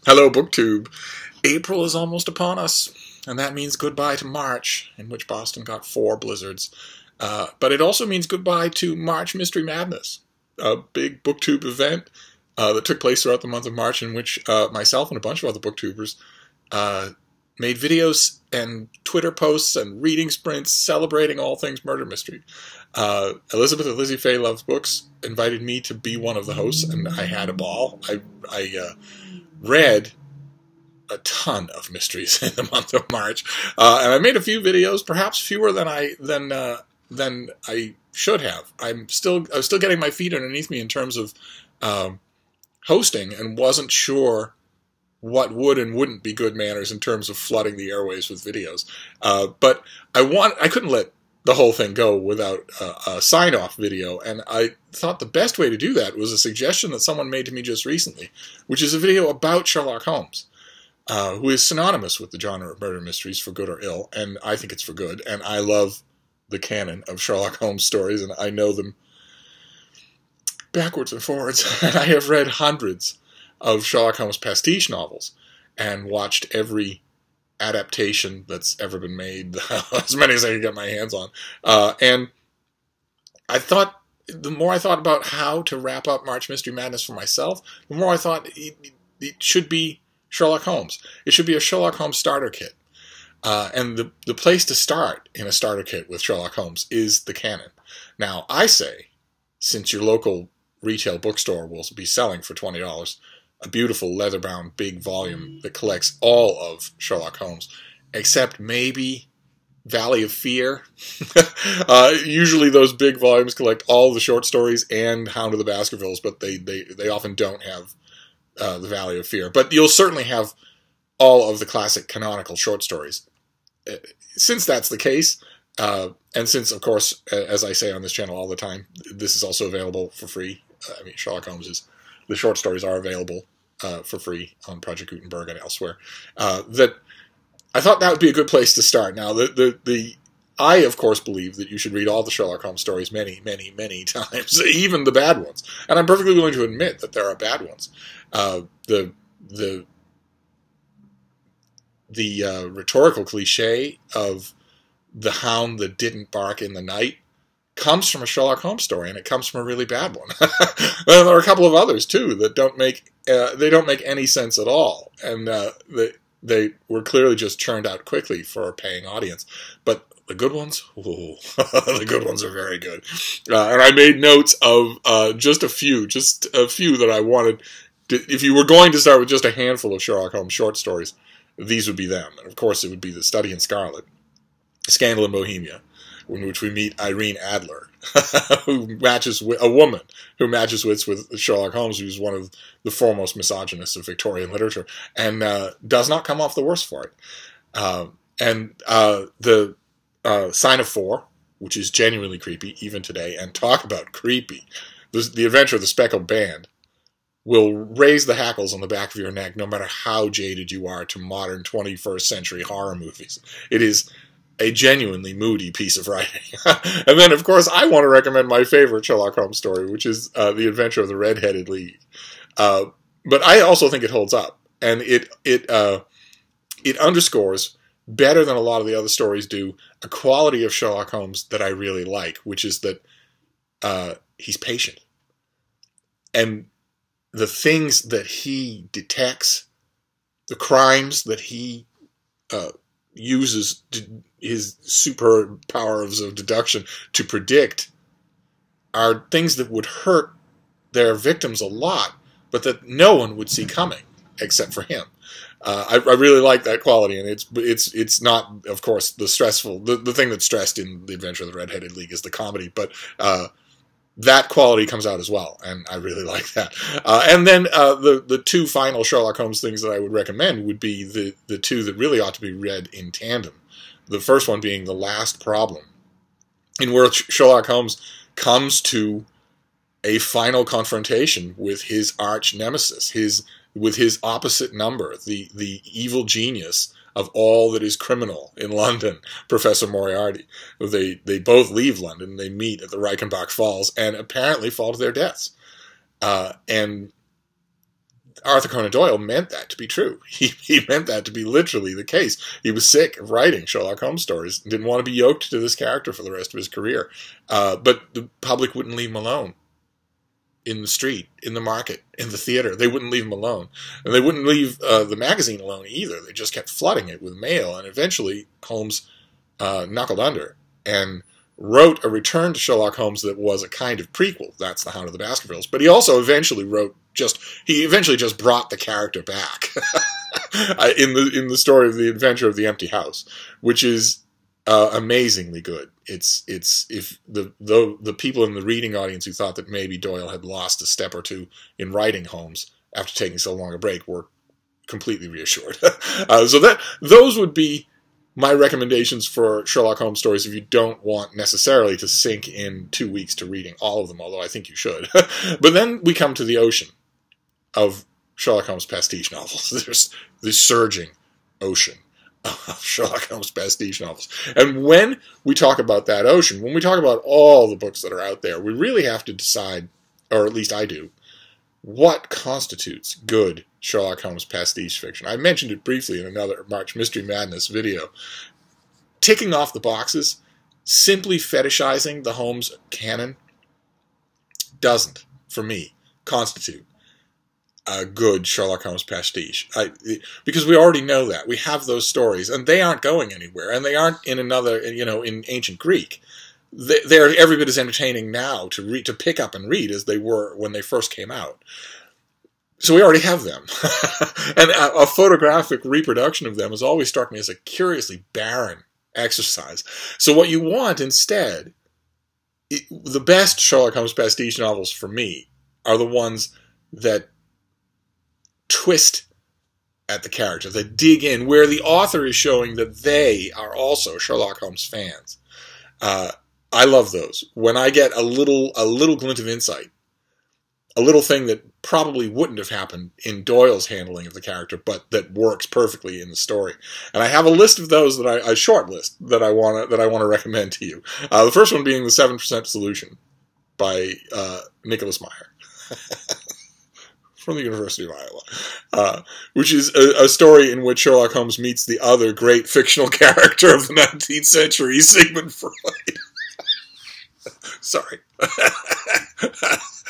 Hello, BookTube. April is almost upon us, and that means goodbye to March, in which Boston got 4 blizzards. But it also means goodbye to March Mystery Madness, a big BookTube event that took place throughout the month of March, in which myself and a bunch of other BookTubers made videos and Twitter posts and reading sprints celebrating all things murder mystery. Elizabeth of LizziefayeLovesBooks invited me to be one of the hosts, and I had a ball. I read a ton of mysteries in the month of March, and I made a few videos, perhaps fewer than I should have. I was still getting my feet underneath me in terms of hosting, and wasn't sure what would and wouldn't be good manners in terms of flooding the airways with videos. But I couldn't let the whole thing go without a sign-off video, and I thought the best way to do that was a suggestion that someone made to me just recently, which is a video about Sherlock Holmes, who is synonymous with the genre of murder mysteries for good or ill, and I think it's for good, and I love the canon of Sherlock Holmes stories, and I know them backwards and forwards, and I have read hundreds of Sherlock Holmes pastiche novels, and watched every adaptation that's ever been made, as many as I could get my hands on. And I thought, the more I thought about how to wrap up March Mystery Madness for myself, the more I thought it should be Sherlock Holmes. It should be a Sherlock Holmes starter kit. And the place to start in a starter kit with Sherlock Holmes is the canon. Now, I say, since your local retail bookstore will be selling for $20, a beautiful leather-bound big volume that collects all of Sherlock Holmes, except maybe Valley of Fear. Usually those big volumes collect all the short stories and Hound of the Baskervilles, but they often don't have the Valley of Fear. But you'll certainly have all of the classic canonical short stories. Since that's the case, and since, of course, as I say on this channel all the time, this is also available for free. I mean, Sherlock Holmes the short stories are available for free on Project Gutenberg and elsewhere. That I thought that would be a good place to start. Now, I, of course, believe that you should read all the Sherlock Holmes stories many, many, many times, even the bad ones. And I'm perfectly willing to admit that there are bad ones. The rhetorical cliche of the hound that didn't bark in the night comes from a Sherlock Holmes story, and it comes from a really bad one. Well, there are a couple of others too that don't make any sense at all, and they were clearly just churned out quickly for a paying audience. But the good ones, ooh, the good ones are very good. And I made notes of just a few that I wanted. If you were going to start with just a handful of Sherlock Holmes short stories, these would be them. And of course, it would be The Study in Scarlet, Scandal in Bohemia, in which we meet Irene Adler, a woman who matches wits with Sherlock Holmes, who's one of the foremost misogynists of Victorian literature, and does not come off the worse for it. The Sign of Four, which is genuinely creepy, even today, and talk about creepy. The Adventure of the Speckled Band will raise the hackles on the back of your neck, no matter how jaded you are to modern 21st century horror movies. It is a genuinely moody piece of writing. And then, of course, I want to recommend my favorite Sherlock Holmes story, which is The Adventure of the Red-Headed League. But I also think it holds up, and it underscores, better than a lot of the other stories do, a quality of Sherlock Holmes that I really like, which is that he's patient. And the things that he detects, the crimes that he uses his superpowers of deduction to predict, are things that would hurt their victims a lot, but that no one would see coming except for him. I really like that quality, and it's not, of course, the stressful. The thing that's stressed in The Adventure of the Red-Headed League is the comedy, but that quality comes out as well, and I really like that. And then the two final Sherlock Holmes things that I would recommend would be the two that really ought to be read in tandem. The first one being The Last Problem, in which Sherlock Holmes comes to a final confrontation with his arch nemesis, with his opposite number, the evil genius of all that is criminal in London, Professor Moriarty. They both leave London, they meet at the Reichenbach Falls, and apparently fall to their deaths. And Arthur Conan Doyle meant that to be true. He meant that to be literally the case. He was sick of writing Sherlock Holmes stories, didn't want to be yoked to this character for the rest of his career. But the public wouldn't leave him alone. In the street, in the market, in the theater. They wouldn't leave him alone. And they wouldn't leave the magazine alone either. They just kept flooding it with mail. And eventually, Holmes knuckled under and wrote a return to Sherlock Holmes that was a kind of prequel. That's The Hound of the Baskervilles. But he also eventually just brought the character back in the story of The Adventure of the Empty House, which is amazingly good. It's if the people in the reading audience who thought that maybe Doyle had lost a step or two in writing Holmes after taking so long a break were completely reassured. So those would be my recommendations for Sherlock Holmes stories if you don't want necessarily to sink in 2 weeks to reading all of them, although I think you should. But then we come to the ocean of Sherlock Holmes pastiche novels. There's this surging ocean of Sherlock Holmes pastiche novels. And when we talk about that ocean, when we talk about all the books that are out there, we really have to decide, or at least I do, what constitutes good Sherlock Holmes pastiche fiction. I mentioned it briefly in another March Mystery Madness video. Ticking off the boxes, simply fetishizing the Holmes canon, doesn't, for me, constitute a good Sherlock Holmes pastiche. Because we already know that. We have those stories, and they aren't going anywhere, and they aren't in in ancient Greek. They're every bit as entertaining now to pick up and read as they were when they first came out. So we already have them. And a photographic reproduction of them has always struck me as a curiously barren exercise. So what you want instead, the best Sherlock Holmes pastiche novels for me are the ones that twist at the character, that dig in, where the author is showing that they are also Sherlock Holmes fans. I love those. When I get a little glint of insight, a little thing that probably wouldn't have happened in Doyle's handling of the character, but that works perfectly in the story. And I have a list of those a short list that I want to recommend to you. The first one being The 7% Solution by Nicholas Meyer. From the University of Iowa, which is a story in which Sherlock Holmes meets the other great fictional character of the 19th century, Sigmund Freud. Sorry.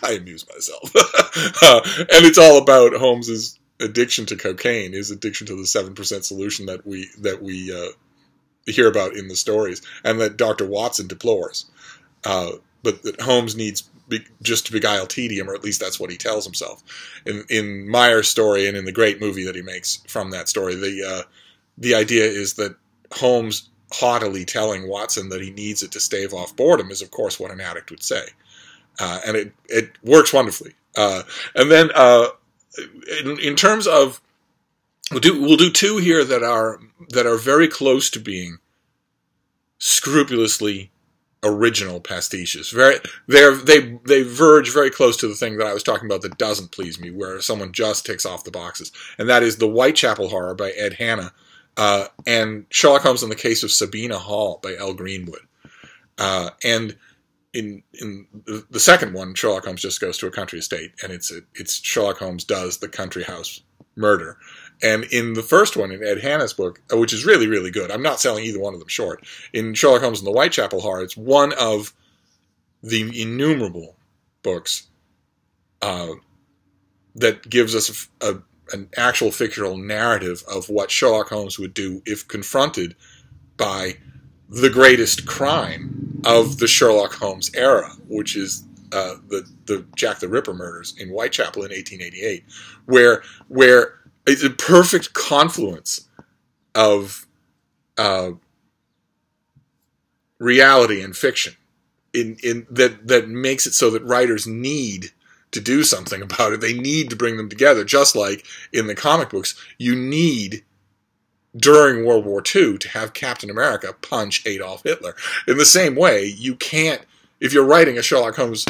I amuse myself. And it's all about Holmes's addiction to cocaine, his addiction to the 7% solution that we hear about in the stories, and that Dr. Watson deplores. But that Holmes needs just to beguile tedium, or at least that's what he tells himself. In Meyer's story and in the great movie that he makes from that story, the idea is that Holmes haughtily telling Watson that he needs it to stave off boredom is, of course, what an addict would say. And it works wonderfully. And then in terms of, we'll do two here that are very close to being scrupulously original pastiches. They verge very close to the thing that I was talking about that doesn't please me, where someone just ticks off the boxes, and that is The Whitechapel Horror by Ed Hanna, and Sherlock Holmes in the Case of Sabina Hall by L. Greenwood. And in the second one, Sherlock Holmes just goes to a country estate, and it's Sherlock Holmes does the country house murder. And in the first one, in Ed Hanna's book, which is really, really good, I'm not selling either one of them short, in Sherlock Holmes and the Whitechapel Horror, it's one of the innumerable books that gives us an actual fictional narrative of what Sherlock Holmes would do if confronted by the greatest crime of the Sherlock Holmes era, which is the Jack the Ripper murders in Whitechapel in 1888, where it's a perfect confluence of reality and fiction in that makes it so that writers need to do something about it. They need to bring them together, just like in the comic books, you need, during World War II, to have Captain America punch Adolf Hitler. In the same way, you can't, if you're writing a Sherlock Holmes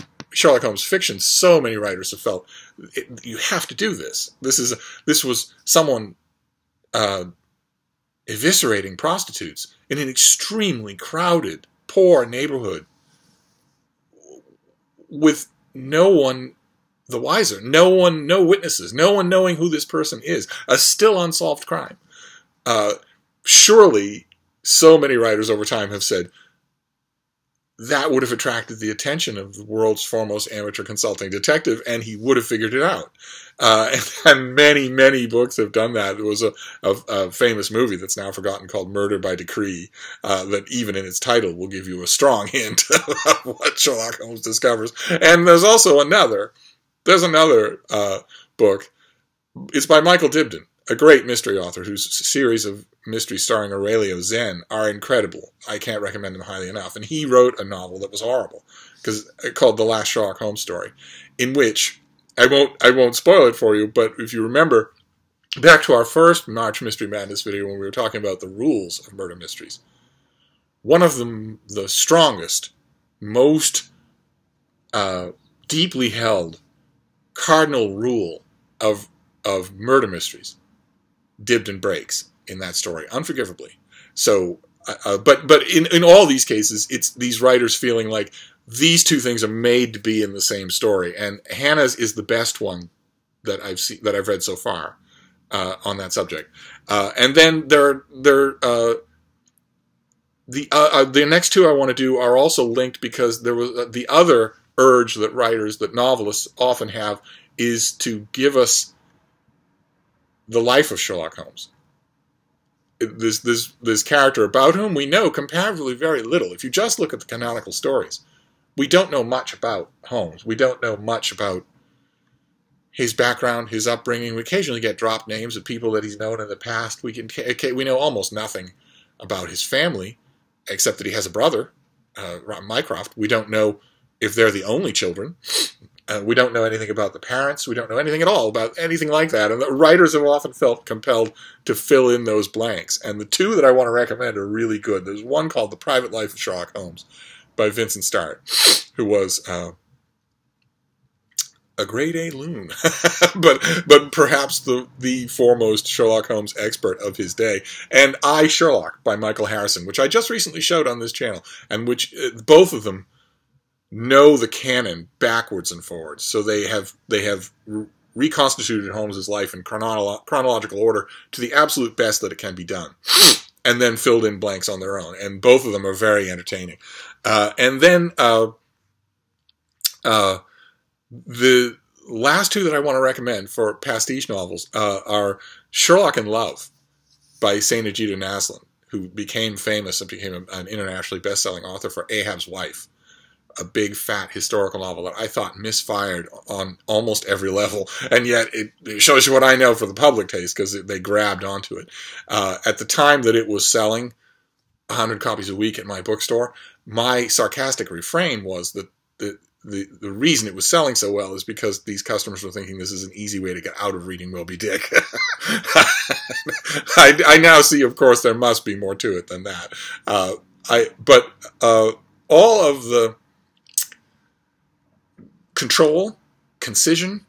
fiction, so many writers have felt, you have to do this. This was someone eviscerating prostitutes in an extremely crowded, poor neighborhood with no one the wiser. No witnesses, no one knowing who this person is. A still unsolved crime. Surely, so many writers over time have said, that would have attracted the attention of the world's foremost amateur consulting detective, and he would have figured it out. And many, many books have done that. There was a famous movie that's now forgotten called Murder by Decree, that even in its title will give you a strong hint of what Sherlock Holmes discovers. And there's also another book. It's by Michael Dibdin, a great mystery author whose series of mysteries starring Aurelio Zen are incredible. I can't recommend them highly enough. And he wrote a novel that was horrible, called The Last Sherlock Holmes Story, in which, I won't spoil it for you, but if you remember, back to our first March Mystery Madness video when we were talking about the rules of murder mysteries, one of them, the strongest, most deeply held cardinal rule of murder mysteries, Dibdin breaks in that story, unforgivably. So, but in all these cases, it's these writers feeling like these two things are made to be in the same story, and Hannah's is the best one that I've read so far on that subject. And then the next two I want to do are also linked because there was the other urge that novelists often have is to give us the life of Sherlock Holmes. This character about whom we know comparatively very little. If you just look at the canonical stories, we don't know much about Holmes. We don't know much about his background, his upbringing. We occasionally get dropped names of people that he's known in the past. We know almost nothing about his family, except that he has a brother, Mycroft. We don't know if they're the only children. We don't know anything about the parents. We don't know anything at all about anything like that. And the writers have often felt compelled to fill in those blanks. And the two that I want to recommend are really good. There's one called The Private Life of Sherlock Holmes by Vincent Starrett, who was a grade A loon, but perhaps the foremost Sherlock Holmes expert of his day. And I, Sherlock by Michael Harrison, which I just recently showed on this channel, and which both of them know the canon backwards and forwards. So they have reconstituted Holmes's life in chronological order to the absolute best that it can be done, and then filled in blanks on their own. And both of them are very entertaining. And then the last two that I want to recommend for pastiche novels are Sherlock in Love by St. Egida Naslin, who became famous and became an internationally best-selling author for Ahab's Wife, a big, fat historical novel that I thought misfired on almost every level, and yet it shows you what I know for the public taste, because they grabbed onto it. At the time that it was selling 100 copies a week at my bookstore, my sarcastic refrain was that the reason it was selling so well is because these customers were thinking this is an easy way to get out of reading Moby Dick. I now see, of course, there must be more to it than that. But all of the control, concision,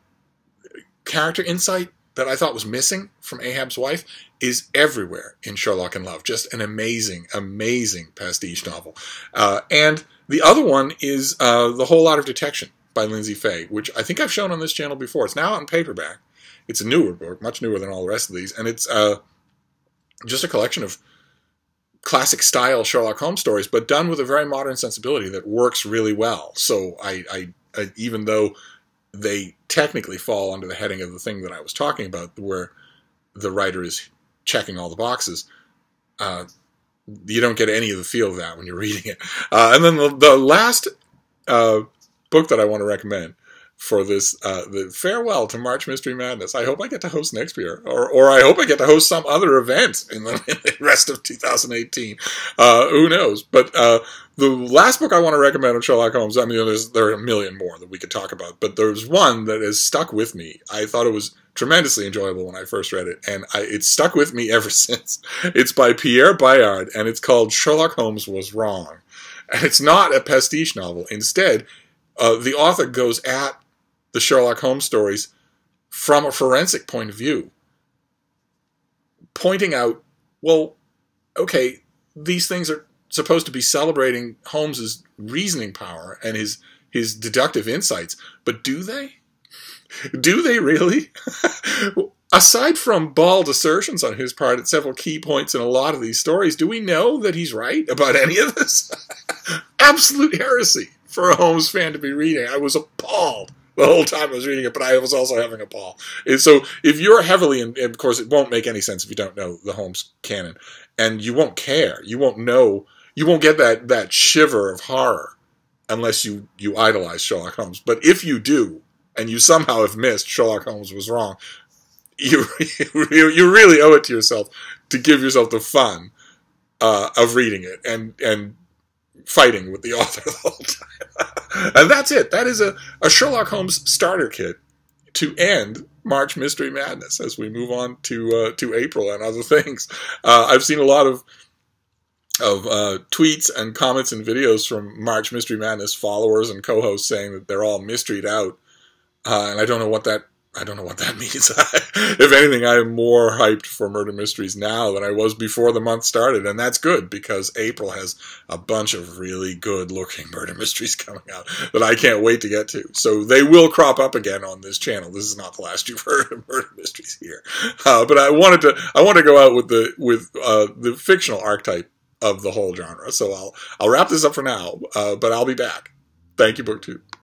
character insight that I thought was missing from Ahab's Wife is everywhere in Sherlock in Love. Just an amazing, amazing pastiche novel. And the other one is The Whole Lot of Detection by Lindsey Faye, which I think I've shown on this channel before. It's now out in paperback. It's a newer book, much newer than all the rest of these, and it's just a collection of classic-style Sherlock Holmes stories, but done with a very modern sensibility that works really well. So I even though they technically fall under the heading of the thing that I was talking about, where the writer is checking all the boxes, you don't get any of the feel of that when you're reading it. And then the last book that I want to recommend for this, the farewell to March Mystery Madness. I hope I get to host next year, or I hope I get to host some other event in the rest of 2018. Who knows? But the last book I want to recommend of Sherlock Holmes, I mean, there are a million more that we could talk about, but there's one that has stuck with me. I thought it was tremendously enjoyable when I first read it, and it's stuck with me ever since. It's by Pierre Bayard, and it's called Sherlock Holmes Was Wrong. And it's not a pastiche novel. Instead, the author goes at the Sherlock Holmes stories from a forensic point of view, pointing out, well, okay, these things are supposed to be celebrating Holmes's reasoning power and his deductive insights, but do they? Do they really? Aside from bald assertions on his part at several key points in a lot of these stories, do we know that he's right about any of this? Absolute heresy for a Holmes fan to be reading. I was appalled the whole time I was reading it, but I was also having a ball. And so if you're heavily, and of course it won't make any sense if you don't know the Holmes canon, and you won't care, you won't know, you won't get that shiver of horror unless you idolize Sherlock Holmes. But if you do, and you somehow have missed Sherlock Holmes was wrong, you really owe it to yourself to give yourself the fun of reading it and fighting with the author the whole time. And that's it. That is a Sherlock Holmes starter kit to end March Mystery Madness as we move on to April and other things. I've seen a lot of tweets and comments and videos from March Mystery Madness followers and co-hosts saying that they're all mysteryed out, and I don't know what that means. If anything, I am more hyped for murder mysteries now than I was before the month started, and that's good because April has a bunch of really good-looking murder mysteries coming out that I can't wait to get to. So they will crop up again on this channel. This is not the last you've heard of murder mysteries here, but I wanted to go out with the fictional archetype of the whole genre. So I'll wrap this up for now, but I'll be back. Thank you, BookTube.